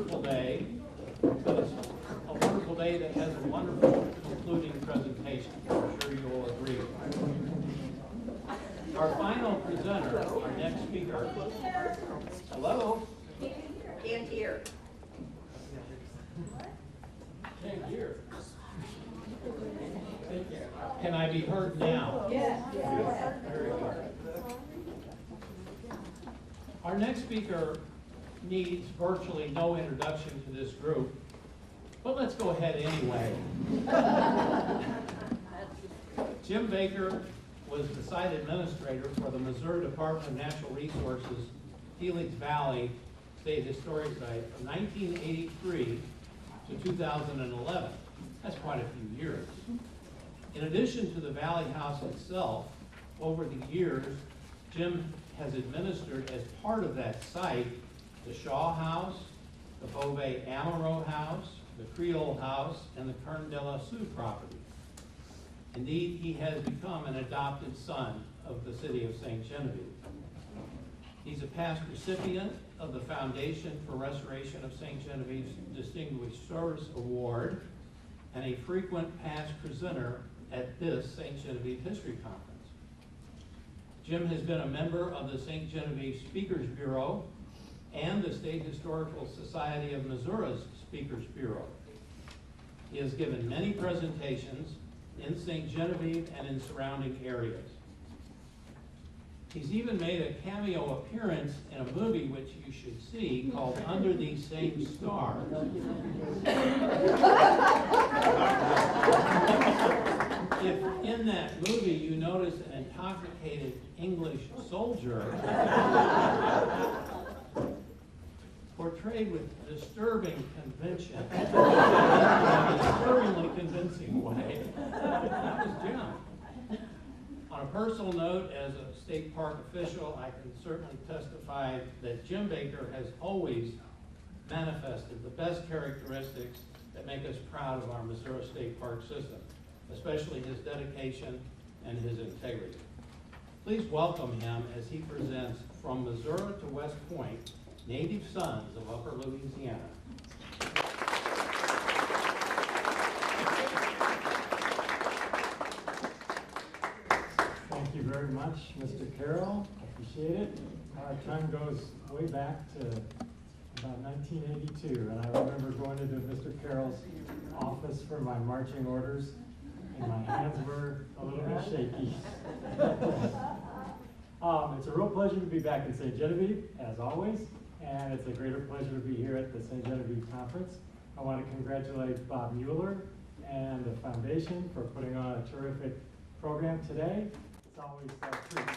wonderful day, but it's a wonderful day that has a wonderful concluding presentation. I'm sure you'll agree. Our final presenter, our next speaker. Hello? Can't hear. Can't hear. Can I be heard now? Yes. Very good. Our next speaker needs virtually no introduction to this group, but let's go ahead anyway. Jim Baker was the site administrator for the Missouri Department of Natural Resources Helix Valley State Historic Site from 1983 to 2011. That's quite a few years. In addition to the Valley House itself, over the years, Jim has administered as part of that site the Shaw House, the Beauvais Amaro House, the Creole House, and the Kern de la Sioux property. Indeed, he has become an adopted son of the city of St. Genevieve. He's a past recipient of the Foundation for Restoration of St. Genevieve's Distinguished Service Award and a frequent past presenter at this St. Genevieve History Conference. Jim has been a member of the St. Genevieve Speakers Bureau and the State Historical Society of Missouri's Speakers Bureau. He has given many presentations in St. Genevieve and in surrounding areas. He's even made a cameo appearance in a movie which you should see called Under These Same Stars. If in that movie you notice an intoxicated English soldier portrayed with disturbing convention, in a disturbingly convincing way, that was Jim. On a personal note, as a state park official, I can certainly testify that Jim Baker has always manifested the best characteristics that make us proud of our Missouri State Park system, especially his dedication and his integrity. Please welcome him as he presents From Missouri to West Point, Native Sons of Upper Louisiana. Thank you very much, Mr. Carroll. Appreciate it. Our time goes way back to about 1982, and I remember going into Mr. Carroll's office for my marching orders, and my hands were a little bit shaky. It's a real pleasure to be back in St. Genevieve, as always, and it's a greater pleasure to be here at the St. Genevieve Conference. I want to congratulate Bob Mueller and the Foundation for putting on a terrific program today. It's always a treat. I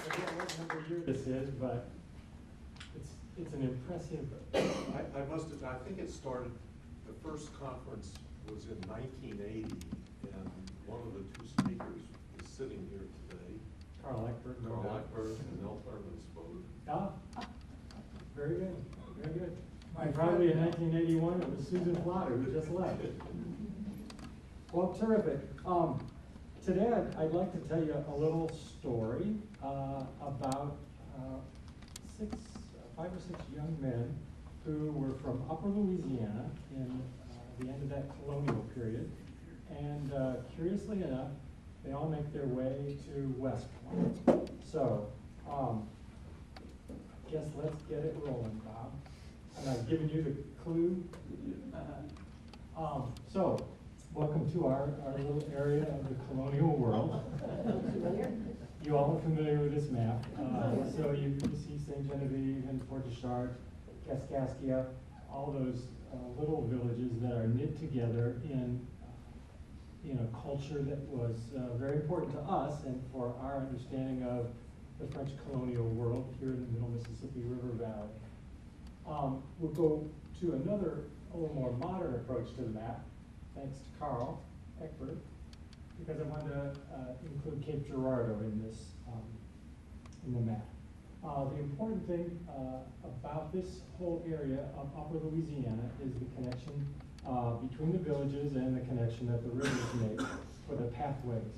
forget what number year this is, but it's an impressive. I think it started, the first conference was in 1980, and one of the two speakers is sitting here today. Carl Eckberg. Carl Eckberg and Mel Thurman spoke. Ah, very good, very good. Probably in 1981, it was Susan Flotter who just left. Well, terrific. Today I'd like to tell you a little story about 5 or 6 young men who were from Upper Louisiana in the end of that colonial period. And curiously enough, they all make their way to West Point. So, guess let's get it rolling, Bob. And I've given you the clue. So, welcome to our little area of the colonial world. You all are familiar with this map. So you see St. Genevieve and Fort Deschartres, Kaskaskia, all those little villages that are knit together in a culture that was very important to us and for our understanding of the French colonial world here in the Middle Mississippi River Valley. We'll go to a little more modern approach to the map, thanks to Carl Eckberg, because I wanted to include Cape Girardeau in this in the map. The important thing about this whole area of Upper Louisiana is the connection between the villages and the connection that the rivers make for the pathways.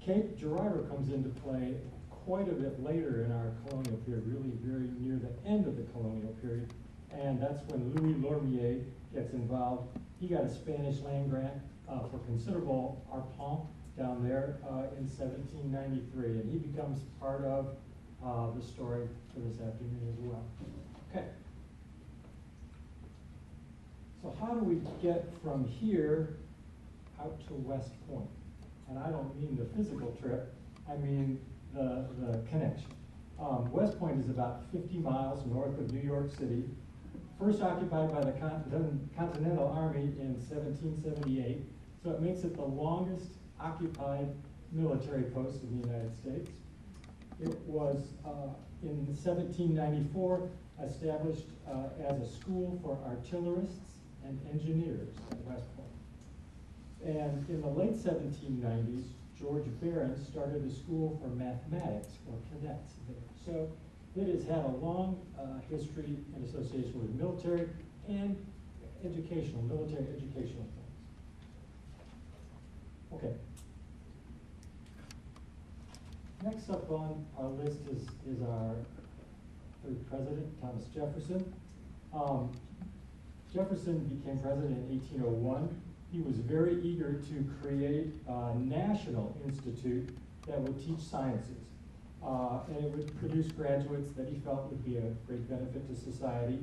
Cape Girardeau comes into play quite a bit later in our colonial period, really very near the end of the colonial period. And that's when Louis Lormier gets involved. He got a Spanish land grant for considerable arpent down there in 1793, and he becomes part of the story for this afternoon as well. Okay. So how do we get from here out to West Point? And I don't mean the physical trip, I mean the connection. West Point is about 50 miles north of New York City, first occupied by the Continental Army in 1778, so it makes it the longest occupied military post in the United States. It was, in 1794, established as a school for artillerists and engineers at West Point. And in the late 1790s, George Barron started a school for mathematics for cadets there. So it has had a long history and association with military and military educational things. Okay. Next up on our list is our third president, Thomas Jefferson. Jefferson became president in 1801. He was very eager to create a national institute that would teach sciences. And it would produce graduates that he felt would be a great benefit to society.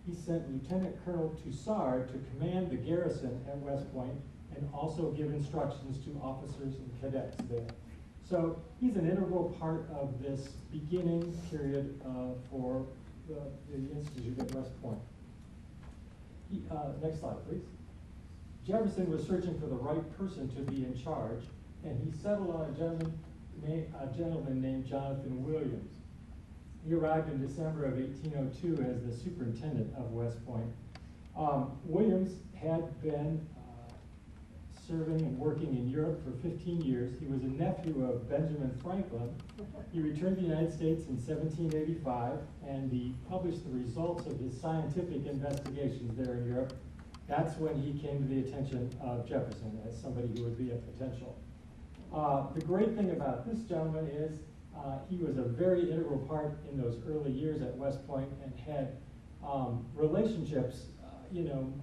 He sent Lieutenant Colonel Toussard to command the garrison at West Point and also give instructions to officers and cadets there. So he's an integral part of this beginning period for the Institute at West Point. Next slide, please. Jefferson was searching for the right person to be in charge, and he settled on a gentleman named Jonathan Williams. He arrived in December of 1802 as the superintendent of West Point. Williams had been serving and working in Europe for 15 years. He was a nephew of Benjamin Franklin. He returned to the United States in 1785, and he published the results of his scientific investigations there in Europe. That's when he came to the attention of Jefferson as somebody who would be a potential. The great thing about this gentleman is he was a very integral part in those early years at West Point and had relationships,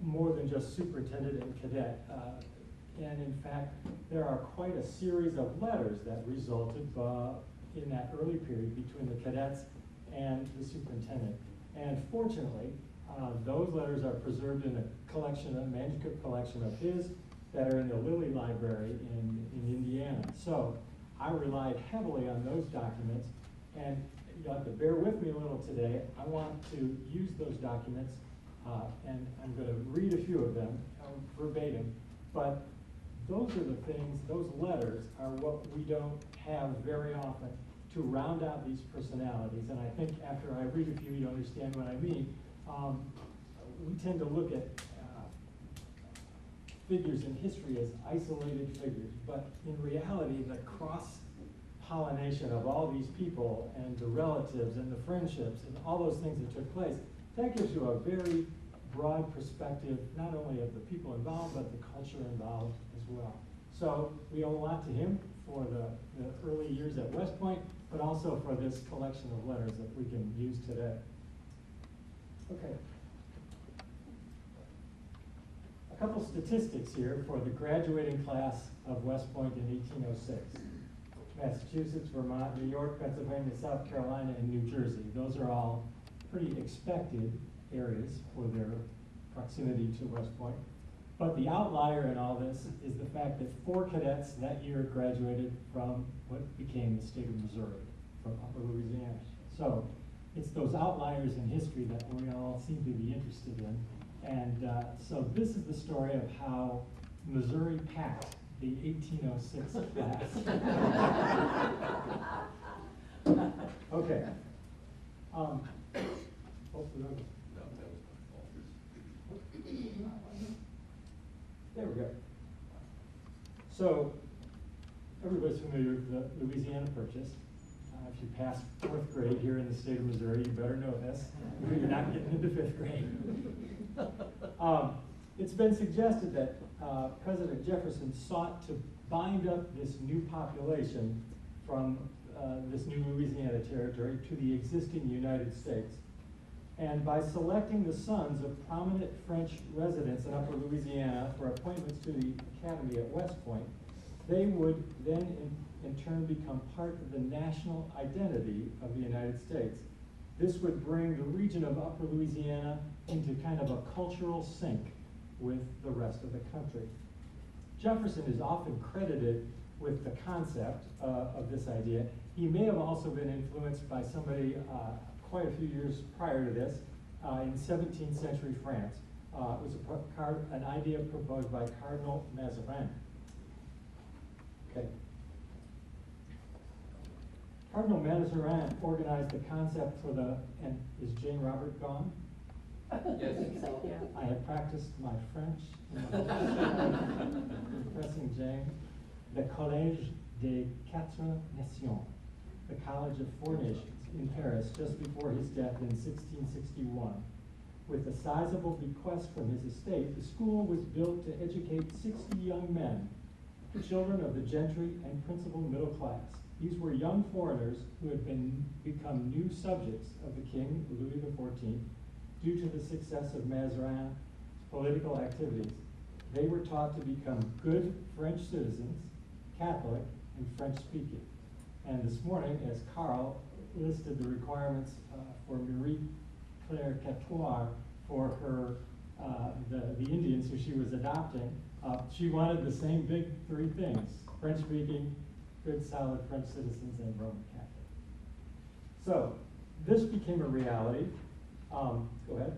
more than just superintendent and cadet. And in fact, there are quite a series of letters that resulted in that early period between the cadets and the superintendent. And fortunately, those letters are preserved in a manuscript collection of his that are in the Lilly Library in Indiana. So I relied heavily on those documents, and you'll have to bear with me a little today. I want to use those documents, and I'm going to read a few of them verbatim, but those are the things, those letters are what we don't have very often to round out these personalities. And I think after I read a few, you understand what I mean. We tend to look at figures in history as isolated figures, but in reality, the cross-pollination of all these people and the relatives and the friendships and all those things that took place, that gives you a very broad perspective, not only of the people involved, but the culture involved as well. So we owe a lot to him for the early years at West Point, but also for this collection of letters that we can use today. Okay. A couple statistics here for the graduating class of West Point in 1806. Massachusetts, Vermont, New York, Pennsylvania, South Carolina, and New Jersey. Those are all pretty expected areas for their proximity to West Point. But the outlier in all this is the fact that 4 cadets that year graduated from what became the state of Missouri, from Upper Louisiana. So it's those outliers in history that we all seem to be interested in. And so this is the story of how Missouri packed the 1806 class. Okay. There we go. So everybody's familiar with the Louisiana Purchase. If you pass 4th grade here in the state of Missouri, you better know this. You're not getting into 5th grade. It's been suggested that President Jefferson sought to bind up this new population from this new Louisiana territory to the existing United States. And by selecting the sons of prominent French residents in Upper Louisiana for appointments to the academy at West Point, they would then in turn become part of the national identity of the United States. This would bring the region of Upper Louisiana into kind of a cultural sync with the rest of the country. Jefferson is often credited with the concept of this idea. He may have also been influenced by somebody quite a few years prior to this in 17th century France. It was an idea proposed by Cardinal Mazarin. Okay. Cardinal Mazarin organized the concept for the, and is Jane Robert gone? Yes. I have practiced my French. Impressing Jane. The Collège des Quatre Nations, the College of Four Nations in Paris, just before his death in 1661. With a sizable bequest from his estate, the school was built to educate 60 young men, the children of the gentry and principal middle class. These were young foreigners who had become new subjects of the king, Louis XIV, due to the success of Mazarin's political activities. They were taught to become good French citizens, Catholic, and French-speaking. And this morning, as Carl listed the requirements for Marie-Claire Catoire for her, the Indians who she was adopting, she wanted the same big three things: French-speaking, good, solid French citizens, and Roman Catholic. So this became a reality. Go ahead.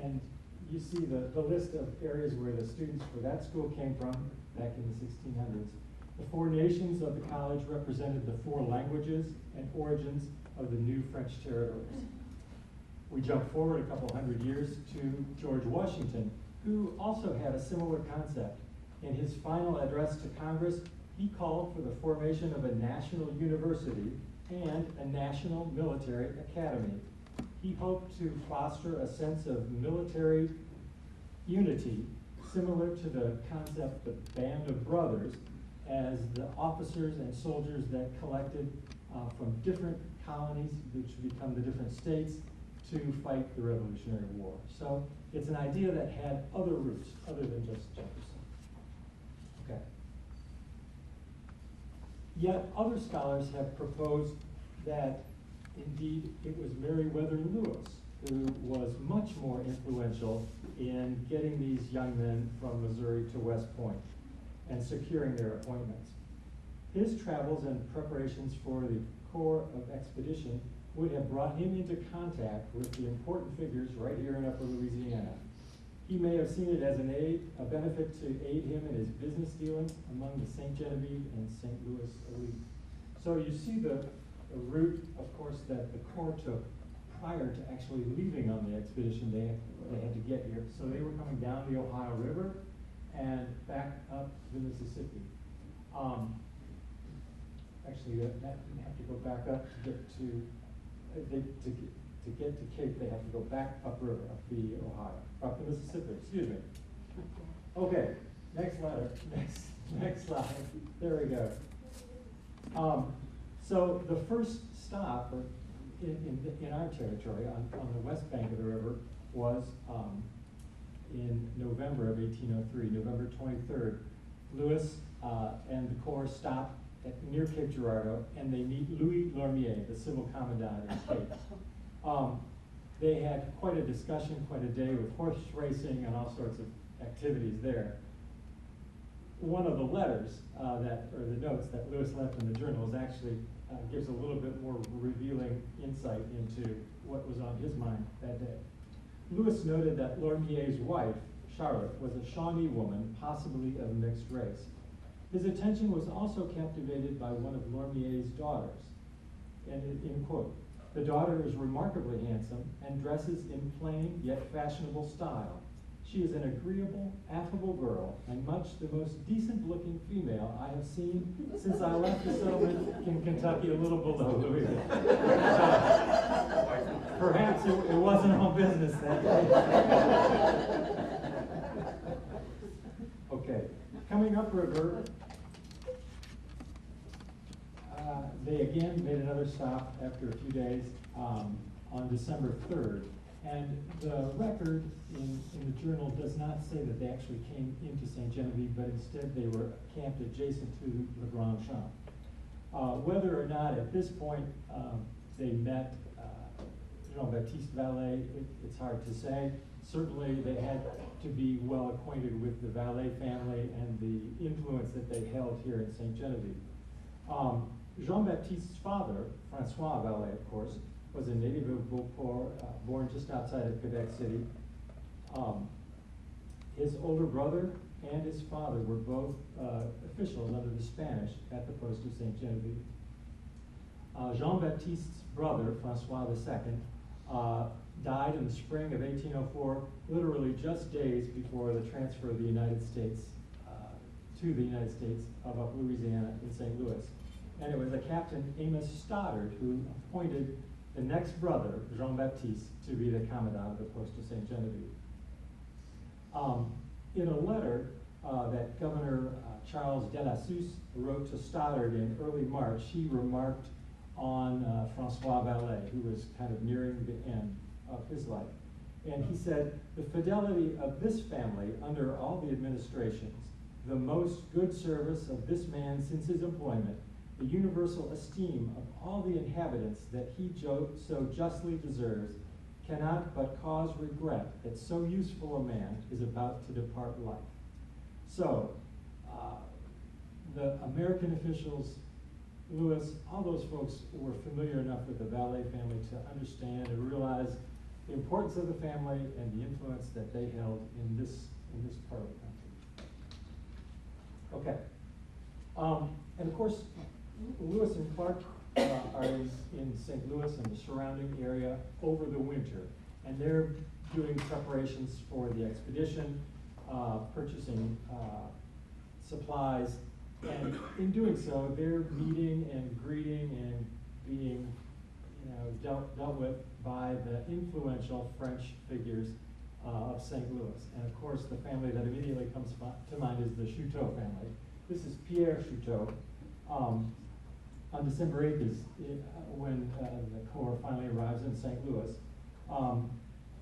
And you see the list of areas where the students for that school came from back in the 1600s. The four nations of the college represented the four languages and origins of the new French territories. We jump forward a couple hundred years to George Washington, who also had a similar concept. In his final address to Congress, he called for the formation of a national university and a national military academy. He hoped to foster a sense of military unity similar to the concept of band of brothers, as the officers and soldiers that collected from different colonies, which become the different states, to fight the Revolutionary War. So it's an idea that had other roots other than just Jefferson. Okay. Yet other scholars have proposed that indeed it was Meriwether Lewis who was much more influential in getting these young men from Missouri to West Point and securing their appointments. His travels and preparations for the Corps of Expedition would have brought him into contact with the important figures right here in Upper Louisiana. He may have seen it as a benefit to aid him in his business dealings among the St. Genevieve and St. Louis elite. So you see the route, of course, that the Corps took prior to actually leaving on the expedition. They had to get here. So they were coming down the Ohio River and back up the Mississippi. Actually, they have to go back up to get to get to Cape. They have to go back upriver, up the Ohio, up the Mississippi. Excuse me. Okay, next letter. Next slide. There we go. So the first stop in our territory on the west bank of the river was in November of 1803, November 23rd. Lewis and the Corps stop near Cape Girardeau, and they meet Louis Lormier, the civil commandant of Cape. They had quite a discussion, quite a day with horse racing and all sorts of activities there. One of the letters or the notes that Lewis left in the journal is actually gives a little bit more revealing insight into what was on his mind that day. Lewis noted that Lormier's wife, Charlotte, was a Shawnee woman, possibly of mixed race. His attention was also captivated by one of Lormier's daughters. And in quote, "The daughter is remarkably handsome and dresses in plain yet fashionable style. She is an agreeable, affable girl, and much the most decent-looking female I have seen since I left the settlement in Kentucky a little below Louisville." Perhaps it wasn't all business that day. Okay, coming upriver, they again made another stop after a few days on December 3rd. And the record in the journal does not say that they actually came into St. Genevieve, but instead they were camped adjacent to Le Grand Champ. Whether or not at this point they met Jean-Baptiste Vallée, it's hard to say. Certainly they had to be well acquainted with the Vallée family and the influence that they held here in St. Genevieve. Jean-Baptiste's father, Francois Vallée, of course, was a native of Beauport, born just outside of Quebec City. His older brother and his father were both officials under the Spanish at the post of St. Genevieve. Jean-Baptiste's brother, Francois II, died in the spring of 1804, literally just days before the transfer of the United States to the United States of Louisiana in St. Louis. And it was a Captain Amos Stoddard who appointed the next brother, Jean-Baptiste, to be the commandant of the post of St. Genevieve. In a letter that Governor Charles Delassus wrote to Stoddard in early March, he remarked on Francois Vallée, who was kind of nearing the end of his life. And he said, "The fidelity of this family under all the administrations, the most good service of this man since his employment, the universal esteem of all the inhabitants that he so justly deserves, cannot but cause regret that so useful a man is about to depart life." So, the American officials, Louis, all those folks were familiar enough with the Vallée family to understand and realize the importance of the family and the influence that they held in this part of the country. Okay. And of course, Lewis and Clark are in St. Louis and the surrounding area over the winter. And they're doing preparations for the expedition, purchasing supplies. And in doing so, they're meeting and greeting and being dealt with by the influential French figures of St. Louis. And of course, the family that immediately comes to mind is the Chouteau family. This is Pierre Chouteau. On December 8th is when the Corps finally arrives in St. Louis.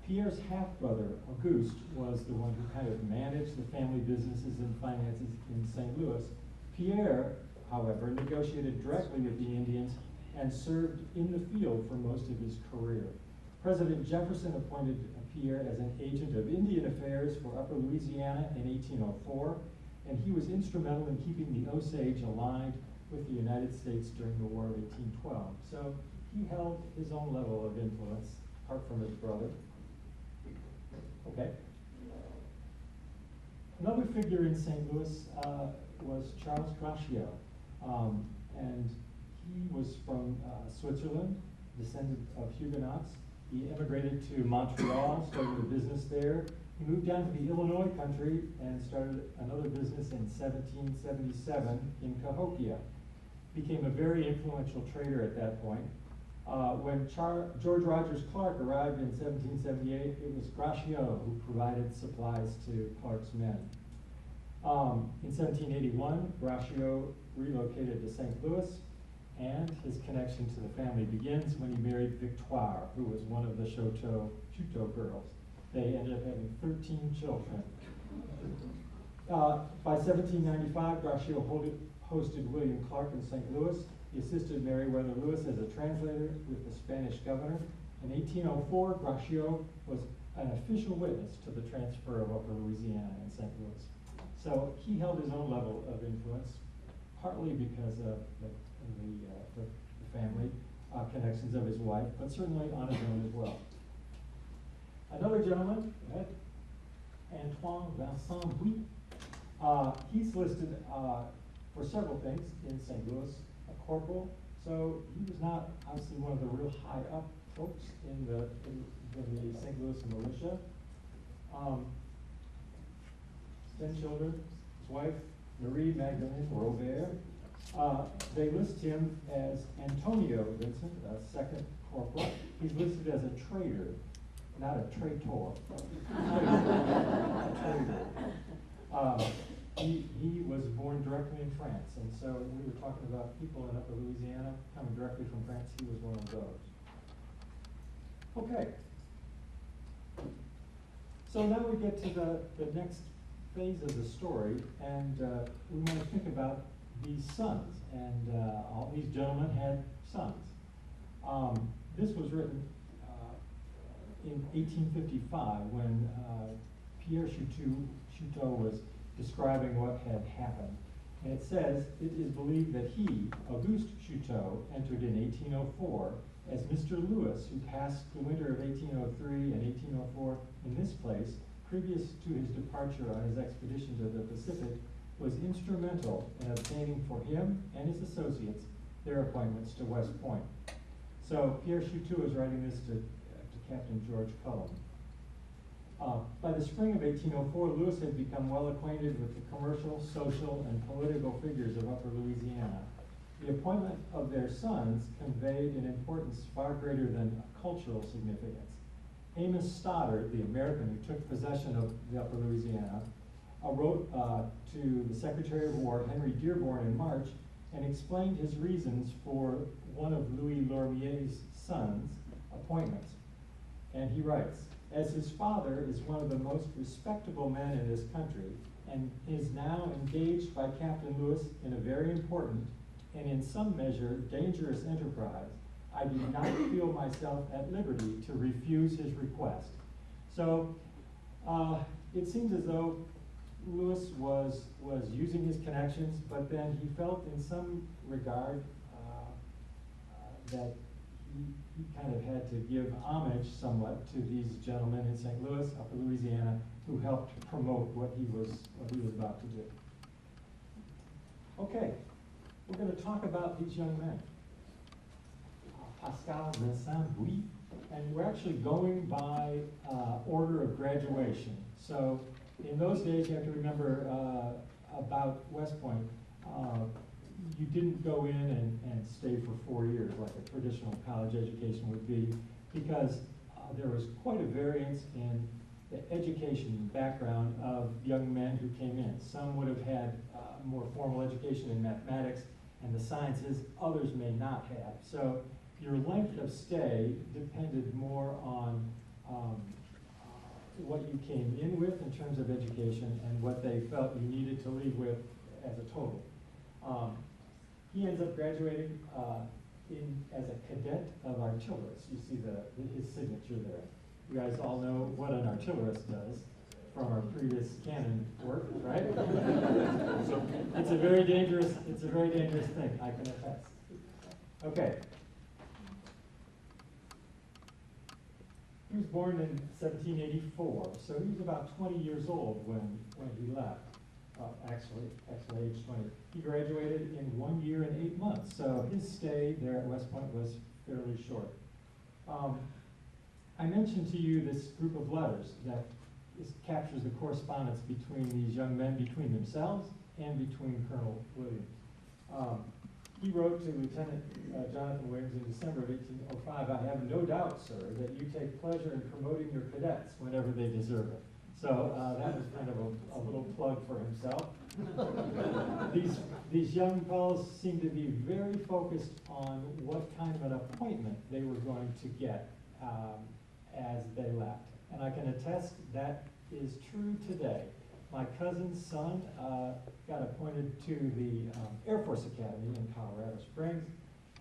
Pierre's half-brother, Auguste, was the one who kind of managed the family businesses and finances in St. Louis. Pierre, however, negotiated directly with the Indians and served in the field for most of his career. President Jefferson appointed Pierre as an agent of Indian affairs for Upper Louisiana in 1804, and he was instrumental in keeping the Osage aligned with the United States during the War of 1812. So he held his own level of influence, apart from his brother. Okay. Another figure in St. Louis was Charles Gratiot, and he was from Switzerland, descendant of Huguenots. He immigrated to Montreal, started a business there. He moved down to the Illinois country and started another business in 1777 in Cahokia. Became a very influential trader at that point. When George Rogers Clark arrived in 1778, it was Gratiot who provided supplies to Clark's men. In 1781, Gratiot relocated to St. Louis, and his connection to the family begins when he married Victoire, who was one of the Chouteau girls. They ended up having 13 children. By 1795, Gratiot hosted William Clark in St. Louis. He assisted Meriwether Lewis as a translator with the Spanish governor. In 1804, Gratiot was an official witness to the transfer of Upper Louisiana in St. Louis. So he held his own level of influence, partly because of the family connections of his wife, but certainly on his own as well. Another gentleman, Antoine Vincent Bouy, he's listed for several things in St. Louis, a corporal. So he was not obviously one of the real high up folks in the St. Louis militia. 10 children, his wife, Marie Magdalene Robert. They list him as Antonio Vincent, a second corporal. He's listed as a trader, not a traitor. A trader. He was born directly American in France. And so we were talking about people in Upper Louisiana coming directly from France. He was one of those. Okay. So now we get to the next phase of the story, and we want to think about these sons. And all these gentlemen had sons. This was written in 1855 when Pierre Chouteau was describing what had happened. And it says, it is believed that he, Auguste Chouteau, entered in 1804 as Mr. Lewis, who passed the winter of 1803 and 1804 in this place, previous to his departure on his expedition to the Pacific, was instrumental in obtaining for him and his associates their appointments to West Point. So Pierre Chouteau is writing this to Captain George Cullum. By the spring of 1804, Lewis had become well acquainted with the commercial, social, and political figures of Upper Louisiana. The appointment of their sons conveyed an importance far greater than cultural significance. Amos Stoddard, the American who took possession of the Upper Louisiana, wrote to the Secretary of War, Henry Dearborn, in March, and explained his reasons for one of Louis Lormier's sons' appointments. And he writes, as his father is one of the most respectable men in this country, and is now engaged by Captain Lewis in a very important, and in some measure dangerous enterprise, I do not feel myself at liberty to refuse his request. So it seems as though Lewis was using his connections, but then he felt in some regard that he kind of had to give homage somewhat to these gentlemen in St. Louis, Upper Louisiana, who helped promote what he was about to do. Okay, we're going to talk about these young men. Pascal, Vincent, Louis, and we're actually going by order of graduation. So in those days, you have to remember about West Point, you didn't go in and stay for 4 years like a traditional college education would be, because there was quite a variance in the education background of young men who came in. Some would have had more formal education in mathematics and the sciences, others may not have. So your length of stay depended more on what you came in with in terms of education and what they felt you needed to leave with as a total. He ends up graduating as a cadet of artillerists. You see his signature there. You guys all know what an artillerist does from our previous canon work, right? It's a very dangerous thing, I can attest. Okay. He was born in 1784, so he was about 20 years old when he left. Actually age 20. He graduated in 1 year and 8 months, so his stay there at West Point was fairly short. I mentioned to you this group of letters that captures the correspondence between these young men, between themselves and between Colonel Williams. He wrote to Lieutenant Jonathan Williams in December of 1805, I have no doubt, sir, that you take pleasure in promoting your cadets whenever they deserve it. So that was kind of a little plug for himself. These young fellows seem to be very focused on what kind of an appointment they were going to get as they left. And I can attest that is true today. My cousin's son got appointed to the Air Force Academy in Colorado Springs,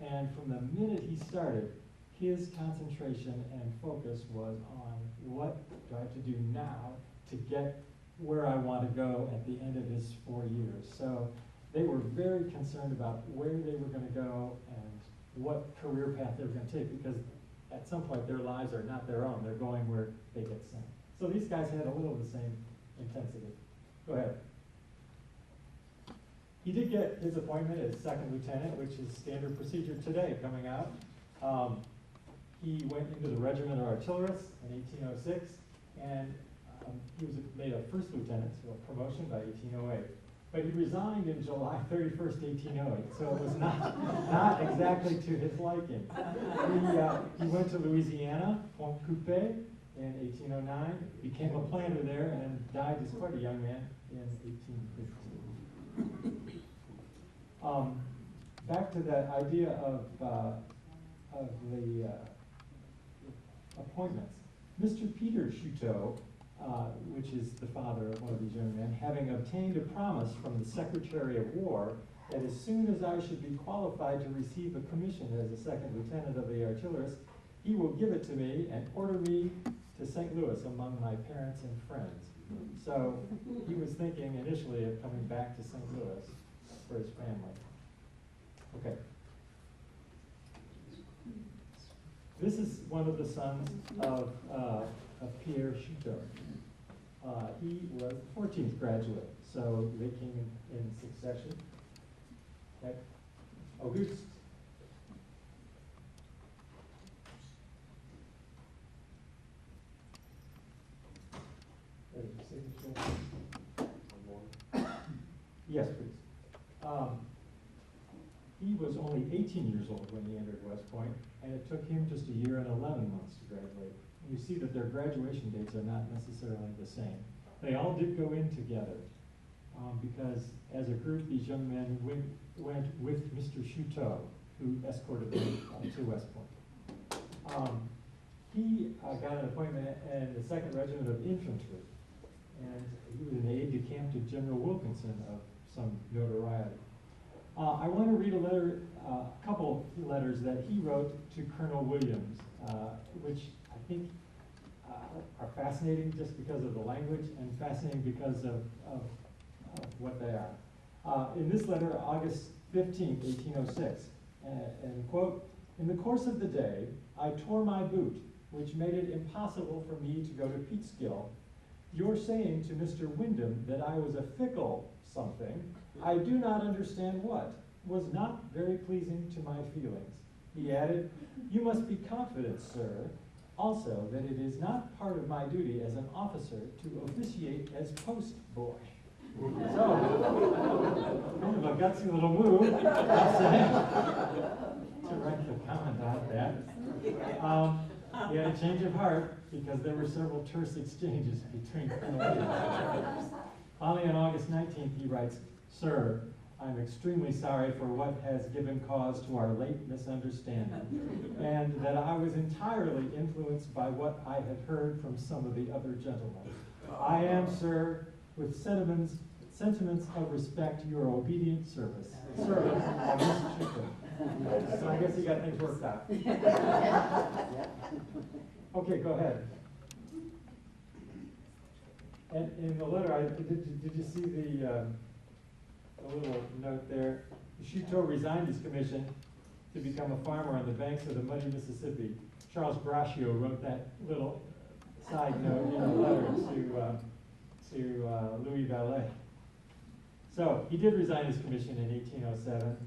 and from the minute he started, his concentration and focus was on what do I have to do now to get where I want to go at the end of his 4 years. So they were very concerned about where they were going to go and what career path they were going to take, because at some point their lives are not their own. They're going where they get sent. So these guys had a little of the same intensity. Go ahead. He did get his appointment as second lieutenant, which is standard procedure today coming out. He went into the regiment of artillerists in 1806, and he was made a first lieutenant, so a promotion by 1808. But he resigned in July 31st, 1808, so it was not exactly to his liking. He went to Louisiana, Point Coupé, in 1809, became a planter there, and died as quite a young man in 1815. Back to that idea of the appointments. Mr. Peter Shuto, which is the father of one of these young men, having obtained a promise from the Secretary of War that as soon as I should be qualified to receive a commission as a second lieutenant of the artillerists, he will give it to me and order me to St. Louis among my parents and friends. So he was thinking initially of coming back to St. Louis for his family. Okay. This is one of the sons of Pierre Shuto. He was the 14th graduate, so they came in succession. Okay. Auguste. There's your signature. Yes, please. He was only 18 years old when he entered West Point, and it took him just a year and 11 months to graduate. You see that their graduation dates are not necessarily the same. They all did go in together, because as a group, these young men went with Mr. Shuto, who escorted them to West Point. He got an appointment in the 2nd Regiment of Infantry, and he was an aide-de-camp to General Wilkinson of some notoriety. I want to read a couple letters that he wrote to Colonel Williams, which I think are fascinating just because of the language and fascinating because of what they are. In this letter, August 15, 1806, and quote, "In the course of the day, I tore my boot, which made it impossible for me to go to Peekskill. Your saying to Mr. Wyndham that I was a fickle something, I do not understand what, was not very pleasing to my feelings." He added, "You must be confident, sir, also that it is not part of my duty as an officer to officiate as post boy." So, kind of a gutsy little move, I'll say, to write the comment about that. He had a change of heart because there were several terse exchanges between Colonel Williams. Finally, on August 19th, he writes, "Sir, I'm extremely sorry for what has given cause to our late misunderstanding, and that I was entirely influenced by what I had heard from some of the other gentlemen. I am, sir, with sentiments of respect, your obedient servant, Mr. Shuto." So I guess he got things worked out. Okay, go ahead. And in the letter, did you see the little note there? Shuto resigned his commission to become a farmer on the banks of the muddy Mississippi. Charles Braccio wrote that little side note in a letter to Louis Vallet. So he did resign his commission in 1807.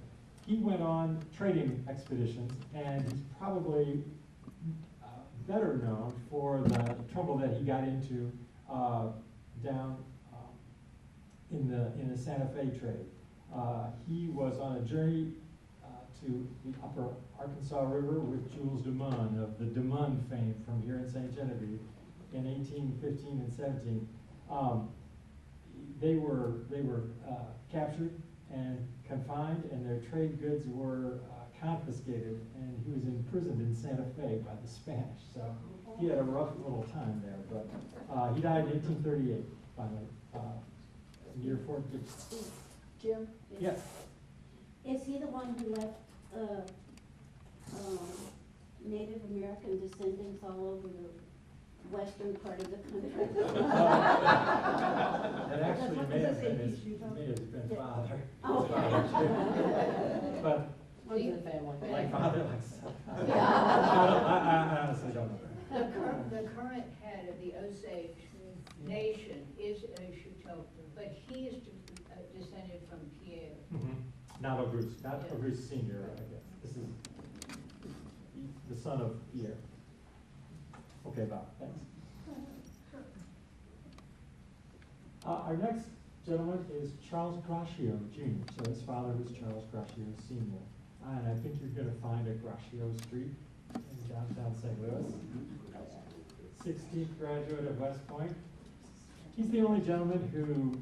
He went on trading expeditions, and he's probably better known for the trouble that he got into down in the Santa Fe trade. He was on a journey to the upper Arkansas River with Jules Dumont of the Dumont fame from here in St. Genevieve in 1815 and 17. They were captured and confined, and their trade goods were confiscated, and he was imprisoned in Santa Fe by the Spanish. So he had a rough little time there, but he died in 1838, finally, near Fort Dix. Jim? Yes. Is he the one who left Native American descendants all over the western part of the country? That actually may have been father. Oh. His father too. But One's the family. like father, like son. Yeah. I honestly don't know. The current head of the Osage Nation is Shuto, but he is descended from Pierre. Not Auguste, not Yeah. Auguste Senior, I guess. This is the son of Pierre. Okay, Bob, thanks. Our next gentleman is Charles Graccio Jr. So his father was Charles Graccio Sr. And I think you're going to find a Graccio Street in downtown St. Louis. 16th graduate of West Point. He's the only gentleman who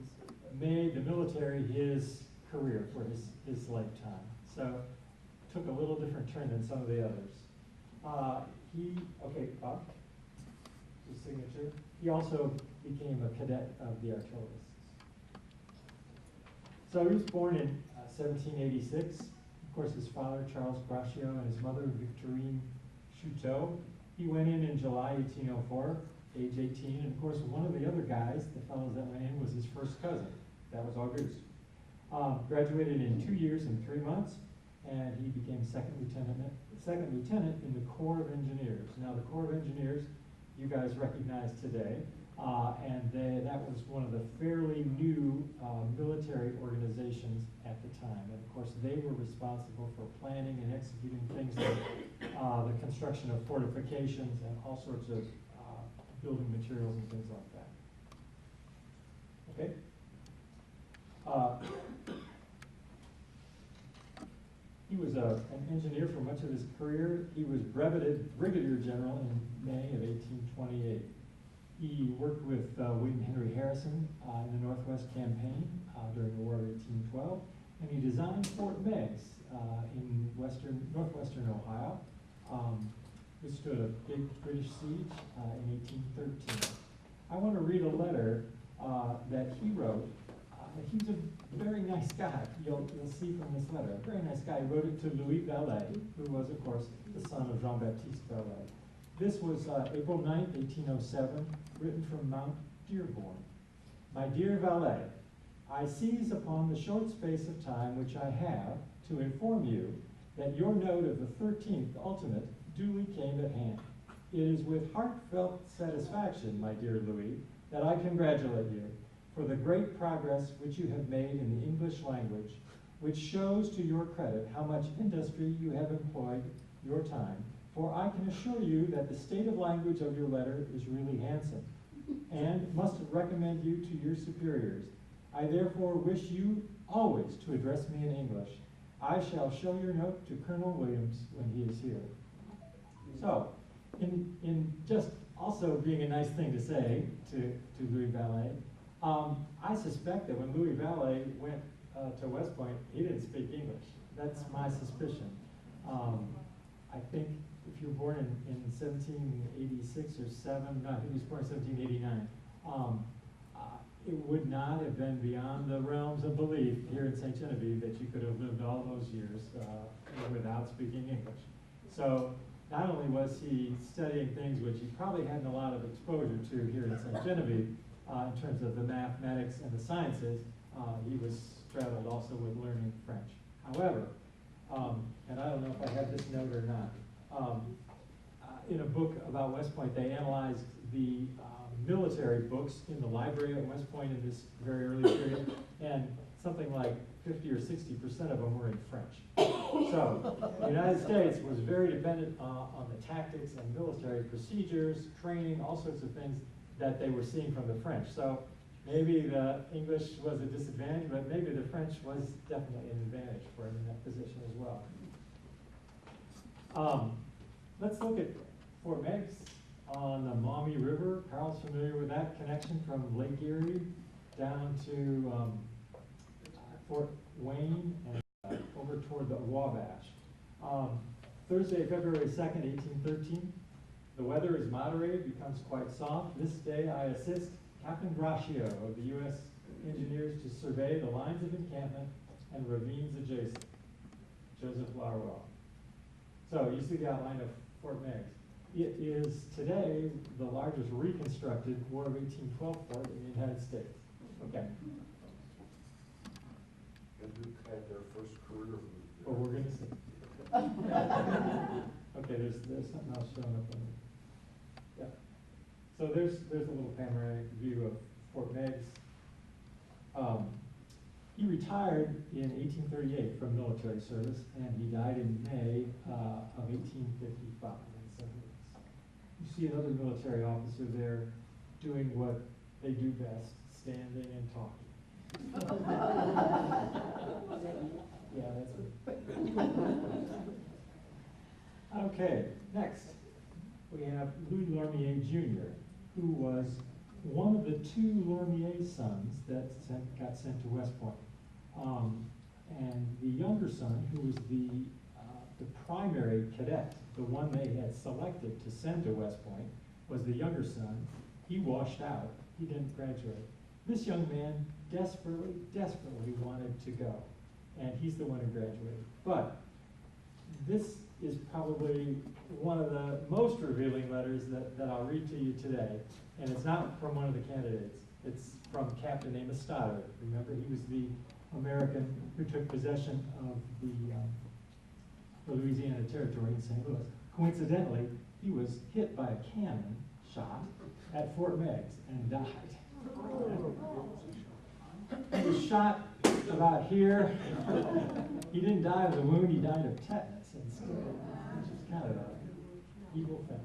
made the military his career for his lifetime. So took a little different turn than some of the others. Okay, Bob, his signature. He also became a cadet of the artillerists. So he was born in 1786. Of course, his father, Charles Braccio, and his mother, Victorine Chuteau. He went in July 1804, age 18. And of course, one of the other guys, the fellows that went in, was his first cousin. That was Auguste. Graduated in 2 years and 3 months, and he became second lieutenant in the Corps of Engineers. Now, the Corps of Engineers, you guys recognize today, and that was one of the fairly new military organizations at the time. And of course, they were responsible for planning and executing things like the construction of fortifications and all sorts of building materials and things like that. Okay? He was an engineer for much of his career. He was breveted brigadier general in May of 1828. He worked with William Henry Harrison in the Northwest Campaign during the War of 1812, and he designed Fort Meigs in northwestern Ohio. Withstood a big British siege in 1813. I want to read a letter that he wrote. He was a very nice guy. You'll see from this letter. A very nice guy. He wrote it to Louis Valet, who was, of course, the son of Jean-Baptiste Valet. This was April 9th, 1807, written from Mount Dearborn. My dear Valet, I seize upon the short space of time which I have to inform you that your note of the 13th ultimate duly came at hand. It is with heartfelt satisfaction, my dear Louis, that I congratulate you for the great progress which you have made in the English language, which shows to your credit how much industry you have employed your time, for I can assure you that the state of language of your letter is really handsome, and must recommend you to your superiors. I therefore wish you always to address me in English. I shall show your note to Colonel Williams when he is here. So, in just also being a nice thing to say to Louis Valet, I suspect that when Louis Valet went to West Point, he didn't speak English. That's my suspicion. I think if you were born in 1786 or 7, no, I think he was born in 1789, it would not have been beyond the realms of belief here in St. Genevieve that you could have lived all those years without speaking English. So not only was he studying things which he probably hadn't a lot of exposure to here in St. Genevieve, in terms of the mathematics and the sciences, he was traveled also with learning French. However, and I don't know if I have this note or not, in a book about West Point, they analyzed the military books in the library at West Point in this very early period, and something like 50 or 60% of them were in French. So the United States was very dependent on the tactics and military procedures, training, all sorts of things that they were seeing from the French. So maybe the English was a disadvantage, but maybe the French was definitely an advantage for him in that position as well. Let's look at Fort Meigs on the Maumee River. Carl's familiar with that connection from Lake Erie down to Fort Wayne and over toward the Wabash. Thursday, February 2nd, 1813. The weather is moderated, becomes quite soft. This day I assist Captain Braccio of the U.S. Engineers to survey the lines of encampment and ravines adjacent. Joseph Larwell. So you see the outline of Fort Meigs. It is today the largest reconstructed War of 1812 fort in the United States. Okay. And who had their first career move there? Well, we're going to see. Okay, there's something else showing up on it. Yeah. So there's a little panoramic view of Fort Meigs. He retired in 1838 from military service, and he died in May of 1855. So you see another military officer there doing what they do best, standing and talking. Yeah, that's it. Okay, next we have Louis Lormier Jr., who was one of the two Lormier sons that got sent to West Point. And the younger son, who was the primary cadet, the one they had selected to send to West Point, was the younger son. He washed out. He didn't graduate. This young man desperately, desperately wanted to go, and he's the one who graduated. But this is probably one of the most revealing letters that I'll read to you today, and it's not from one of the candidates. It's from Captain Amos Stoddard. Remember, he was the American who took possession of the Louisiana Territory in St. Louis. Coincidentally, he was hit by a cannon shot at Fort Meigs and died. He was shot about here. He didn't die of the wound, he died of tetanus instead, which is kind of an evil thing.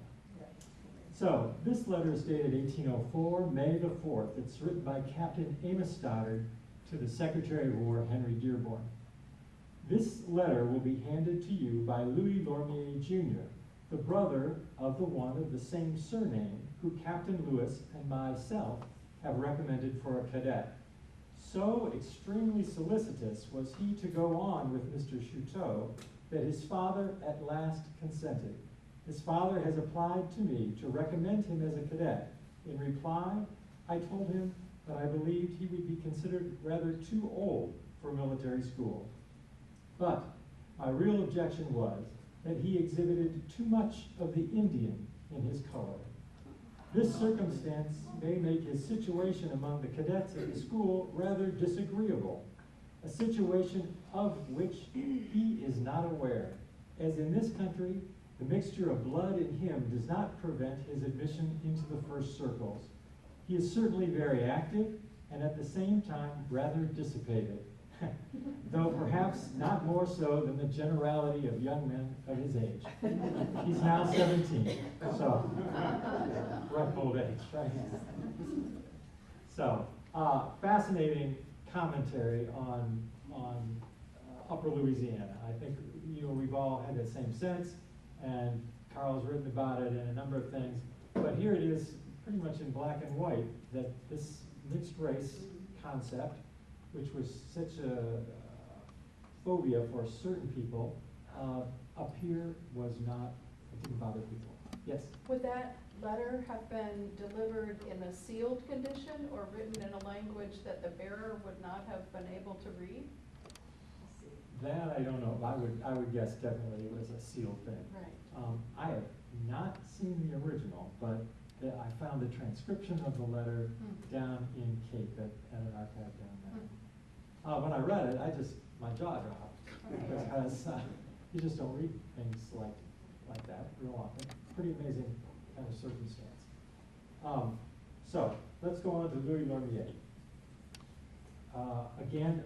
So, this letter is dated 1804, May the 4th. It's written by Captain Amos Stoddard to the Secretary of War, Henry Dearborn. This letter will be handed to you by Louis Lormier, Jr., the brother of the one of the same surname who Captain Lewis and myself have recommended for a cadet. So extremely solicitous was he to go on with Mr. Chouteau that his father at last consented. His father has applied to me to recommend him as a cadet. In reply, I told him that I believed he would be considered rather too old for military school. But my real objection was that he exhibited too much of the Indian in his color. This circumstance may make his situation among the cadets at the school rather disagreeable, a situation of which he is not aware, as in this country, the mixture of blood in him does not prevent his admission into the first circles. He is certainly very active and at the same time rather dissipated, though perhaps not more so than the generality of young men of his age. He's now 17, so rough old age, right? So, fascinating commentary on Upper Louisiana. I think we've all had that same sense, and Carl's written about it and a number of things. But here it is, pretty much in black and white, that this mixed race concept, which was such a phobia for certain people, up here was not, it didn't bother people. Yes? Would that letter have been delivered in a sealed condition or written in a language that the bearer would not have been able to read? That I don't know. I would guess definitely it was a sealed thing. Right. I have not seen the original, but I found the transcription of the letter down in Cape at an archive down there. When I read it, my jaw dropped because you just don't read things like that real often. Pretty amazing kind of circumstance. So let's go on to Louis Lormier. Again,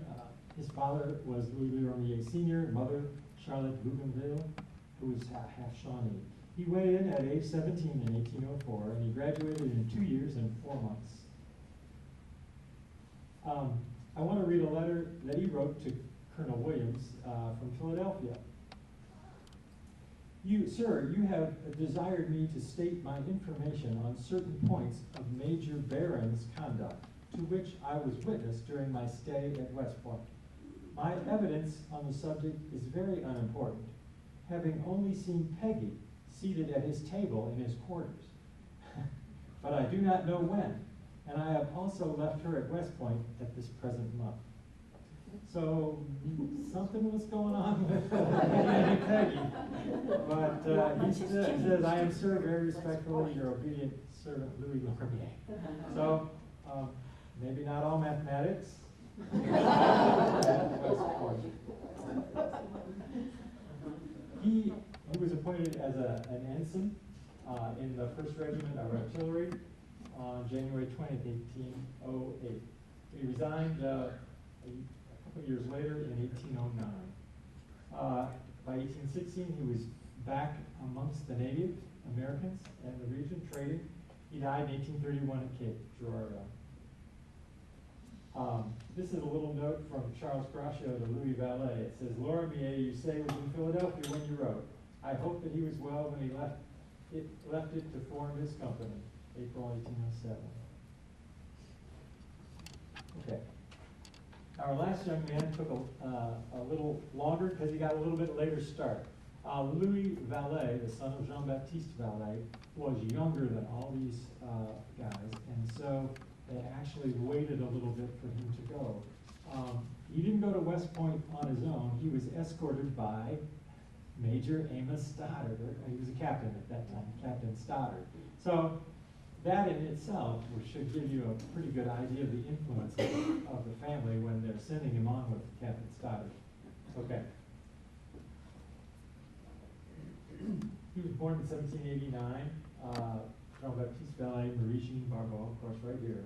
his father was Louis Lormier Sr., mother Charlotte Bougainville, who was half Shawnee. He weighed in at age 17 in 1804, and he graduated in 2 years and 4 months. I want to read a letter that he wrote to Colonel Williams from Philadelphia. Sir, you have desired me to state my information on certain points of Major Barron's conduct, to which I was witness during my stay at West Point. My evidence on the subject is very unimportant, having only seen Peggy seated at his table in his quarters. But I do not know when, and I have also left her at West Point at this present month. So something was going on with Peggy. But he says, I am, sir, very respectfully, your obedient servant, Louis Lormier. So maybe not all mathematics. He was appointed as an ensign in the 1st Regiment of Artillery on January 20th, 1808. He resigned a couple of years later in 1809. By 1816, he was back amongst the Native Americans in the region, trading. He died in 1831 at Cape Girardeau. This is a little note from Charles Graccio to Louis Valet. It says, Lormier, you say, was in Philadelphia when you wrote. I hope that he was well when he left it to form his company, April 1807. Okay. Our last young man took a little longer because he got a little bit later start. Louis Vallet, the son of Jean-Baptiste Vallet, was younger than all these guys, and so they actually waited a little bit for him to go. He didn't go to West Point on his own. He was escorted by Major Amos Stoddard. He was a captain at that time, Captain Stoddard. So that in itself should give you a pretty good idea of the influence of the family when they're sending him on with Captain Stoddard. Okay. He was born in 1789. Jean-Baptiste Vallet, Marie Jeanne Barbeau, of course, right here.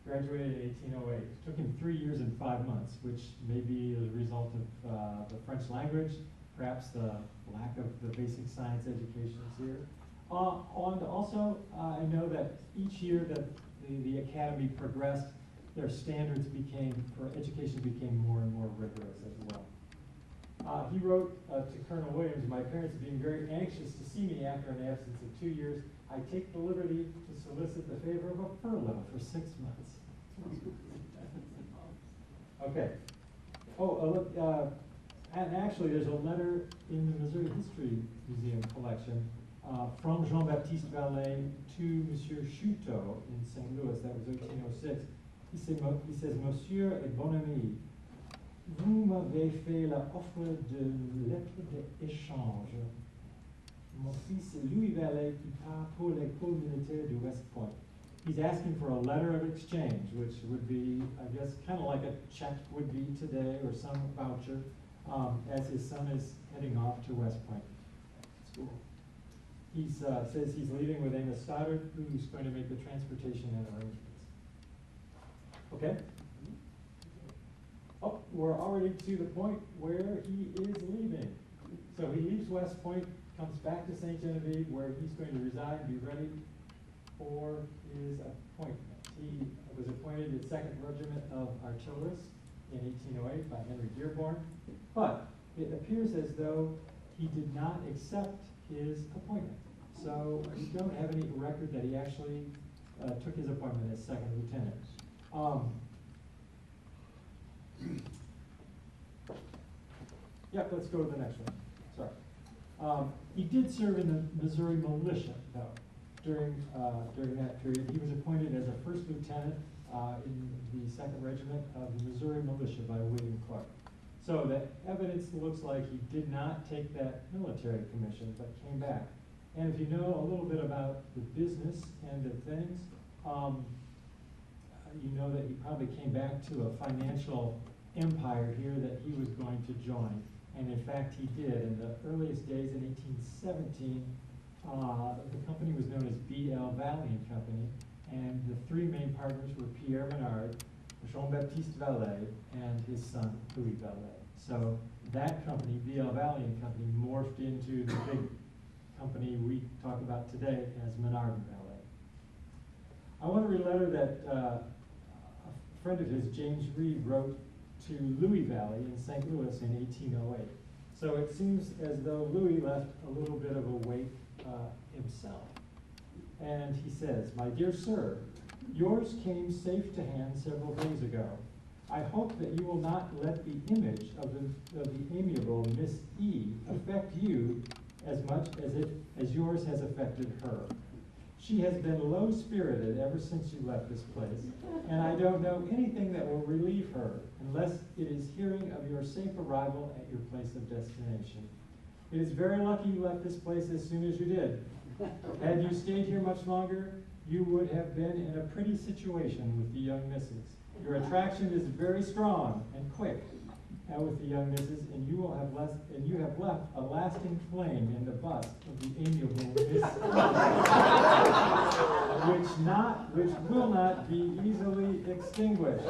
Graduated in 1808. It took him 3 years and 5 months, which may be a result of the French language, perhaps the lack of the basic science educations here. And also, I know that each year that the academy progressed, their standards for education became more and more rigorous as well. He wrote to Colonel Williams, "My parents being very anxious to see me after an absence of 2 years, I take the liberty to solicit the favor of a furlough for 6 months." Okay. And actually, there's a letter in the Missouri History Museum collection from Jean-Baptiste Vallet to Monsieur Chuteau in St. Louis. That was 1806. He says, "Monsieur et bon ami, vous m'avez fait la offre de lettre d'échange. Mon fils Louis Vallet qui part pour l'école militaire du West Point." He's asking for a letter of exchange, which would be, I guess, kind of like a check would be today or some voucher, as his son is heading off to West Point School. He says he's leaving with Amos Stoddard, who's going to make the transportation and arrangements. Okay? Oh, we're already to the point where he is leaving. So he leaves West Point, comes back to St. Genevieve, where he's going to reside and be ready for his appointment. He was appointed to 2nd Regiment of Artillerists in 1808 by Henry Dearborn, but it appears as though he did not accept his appointment. So we don't have any record that he actually took his appointment as 2nd Lieutenant. Yep, let's go to the next one. Sorry. He did serve in the Missouri Militia, though, during that period. He was appointed as a 1st Lieutenant in the 2nd Regiment of the Missouri Militia by William Clark. So the evidence looks like he did not take that military commission, but came back. And if you know a little bit about the business end of things, you know that he probably came back to a financial empire here that he was going to join. And in fact, he did. In the earliest days in 1817, the company was known as B.L. Valley and Company, and the 3 main partners were Pierre Menard, Jean-Baptiste Vallet, and his son, Louis Vallet. So that company, B.L. Valley and Company, morphed into the big company we talk about today as Menard and Vallet. I want to read a letter that a friend of his, James Reed, wrote to Louis Vallet in St. Louis in 1808. So it seems as though Louis left a little bit of a wake himself. And he says, "My dear sir, yours came safe to hand several days ago. I hope that you will not let the image of the amiable Miss E affect you as much as yours has affected her. She has been low-spirited ever since you left this place, and I don't know anything that will relieve her unless it is hearing of your safe arrival at your place of destination. It is very lucky you left this place as soon as you did. Had you stayed here much longer, you would have been in a pretty situation with the young misses. Your attraction is very strong and quick with the young misses, and you have left a lasting flame in the bust of the amiable Miss, which will not be easily extinguished.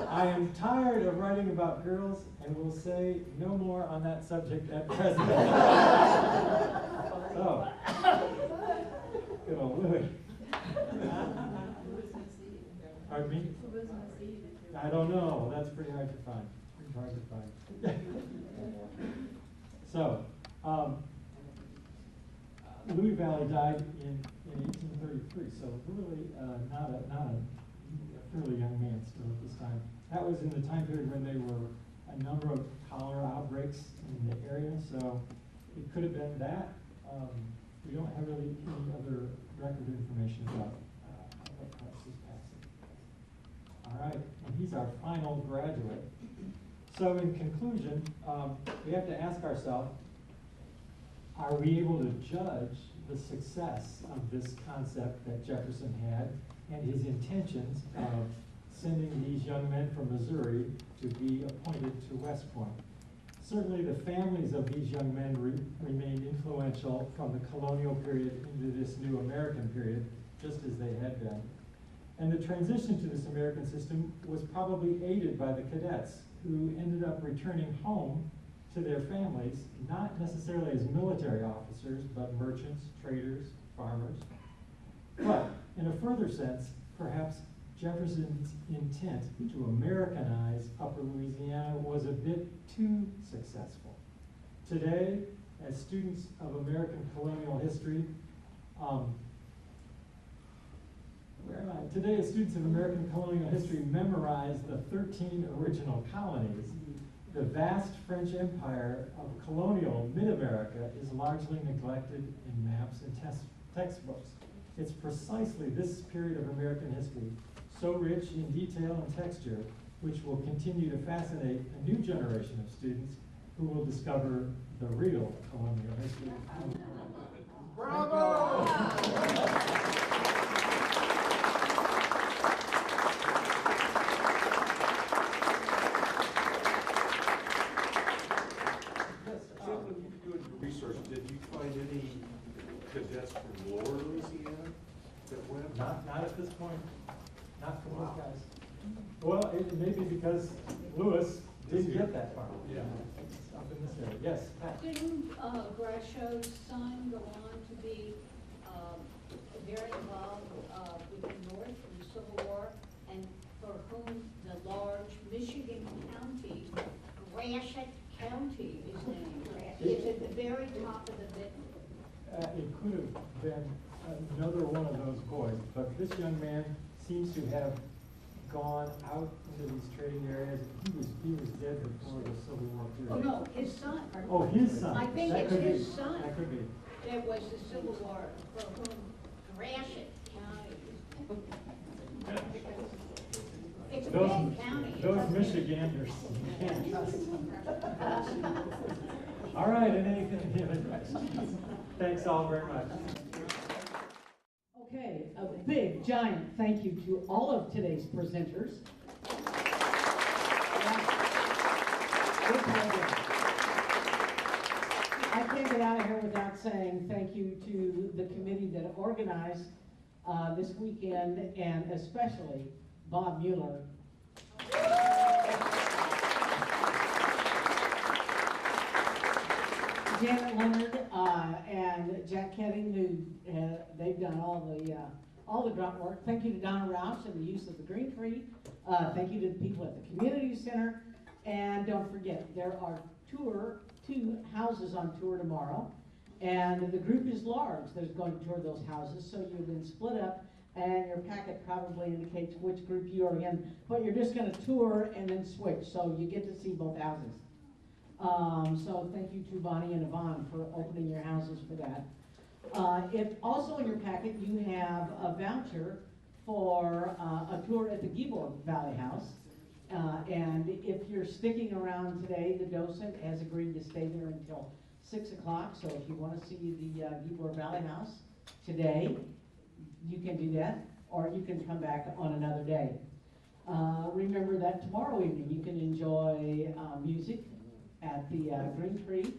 I am tired of writing about girls and will say no more on that subject at present." So, good old Louis. Pardon me? I don't know. That's pretty hard to find. So, Louis Vallet died in 1833. So really, not a fairly young man still at this time. That was in the time period when there were a number of cholera outbreaks in the area, so it could have been that. We don't have really any other record information about his passing. All right, and he's our final graduate. So in conclusion, we have to ask ourselves, are we able to judge the success of this concept that Jefferson had and his intentions of sending these young men from Missouri to be appointed to West Point? Certainly the families of these young men remained influential from the colonial period into this new American period, just as they had been. And the transition to this American system was probably aided by the cadets, who ended up returning home to their families, not necessarily as military officers, but merchants, traders, farmers. But in a further sense, perhaps Jefferson's intent to Americanize Upper Louisiana was a bit too successful. Today, as students of American colonial history, Today, as students of American colonial history memorize the 13 original colonies, the vast French Empire of colonial mid-America is largely neglected in maps and textbooks. It's precisely this period of American history, so rich in detail and texture, which will continue to fascinate a new generation of students who will discover the real colonial history. Bravo! Research, did you find any cadets from lower Louisiana that went? Not at this point, not from those guys. Well, it may be because Lewis didn't get that far. Yeah. It's up in this area. Yes, Pat? Didn't Grashow's son go on to be very involved with the North in the Civil War, and for whom the large Michigan county, Gratiot County, is named? It's at the very top of the Benton. It could have been another one of those boys, but this young man seems to have gone out into these trading areas. He was dead before the Civil War period. Oh, no, his son. Oh, his son. I think That it's could be. his son. That could be. There was the Civil War, for whom Gratiot County. It's a big county. Those Michiganders. All right, and anything, thanks all very much. Okay, a big, giant thank you to all of today's presenters. I can't get out of here without saying thank you to the committee that organized this weekend, and especially Bob Mueller. Janet Leonard and Jack Ketting, who they've done all the grunt work. Thank you to Donna Roush and the use of the Green Tree. Thank you to the people at the Community Center. And don't forget, there are two houses on tour tomorrow. And the group is large that's going to tour those houses, so you've been split up, and your packet probably indicates which group you are in. But you're just going to tour and then switch, so you get to see both houses. So thank you to Bonnie and Yvonne for opening your houses for that. If also in your packet you have a voucher for a tour at the Beauvais Valley House. And if you're sticking around today, the docent has agreed to stay there until 6 o'clock. So if you want to see the Beauvais Valley House today, you can do that, or you can come back on another day. Remember that tomorrow evening you can enjoy music at the Green Tree.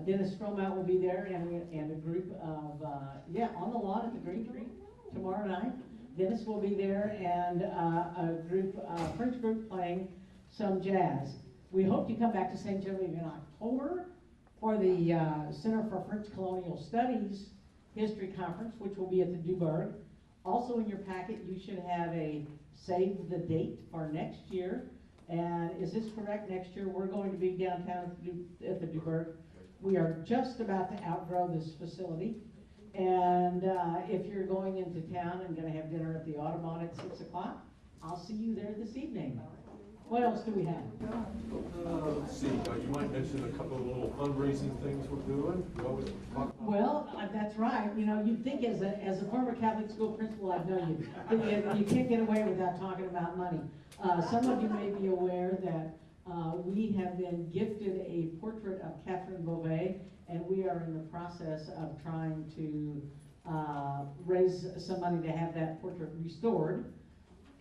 Dennis Stromout will be there, and a group of, on the lawn at the Green Tree tomorrow night. Dennis will be there, and a French group playing some jazz. We hope you come back to St. Genevieve in October for the Center for French Colonial Studies History Conference, which will be at the Dubourg. Also in your packet, you should have a save the date for next year. And is this correct? Next year we're going to be downtown at the Dubourg. We are just about to outgrow this facility. And if you're going into town and going to have dinner at the Audubon at 6 o'clock, I'll see you there this evening. What else do we have? Let's see, you might mention a couple of little fundraising things we're doing. You always talk about. Well, that's right. You know, you'd think as a former Catholic school principal, I've known you, that you can't get away without talking about money. Some of you may be aware that we have been gifted a portrait of Catherine Beauvais, and we are in the process of trying to raise some money to have that portrait restored.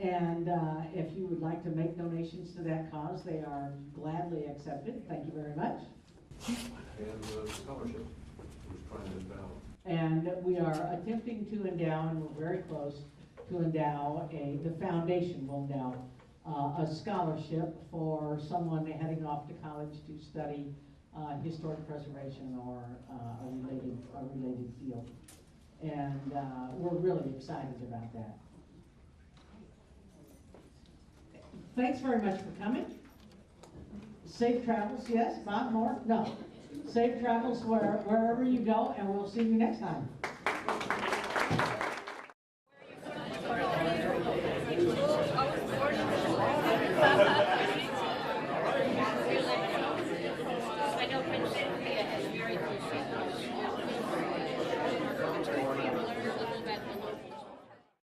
And if you would like to make donations to that cause, they are gladly accepted. Thank you very much. And the scholarship was trying to endow. And we are attempting to endow, and we're very close to endow the foundation will endow a scholarship for someone heading off to college to study historic preservation or a related field. And we're really excited about that. Thanks very much for coming. Safe travels, yes? Bob, more? No. Safe travels wherever you go, and we'll see you next time.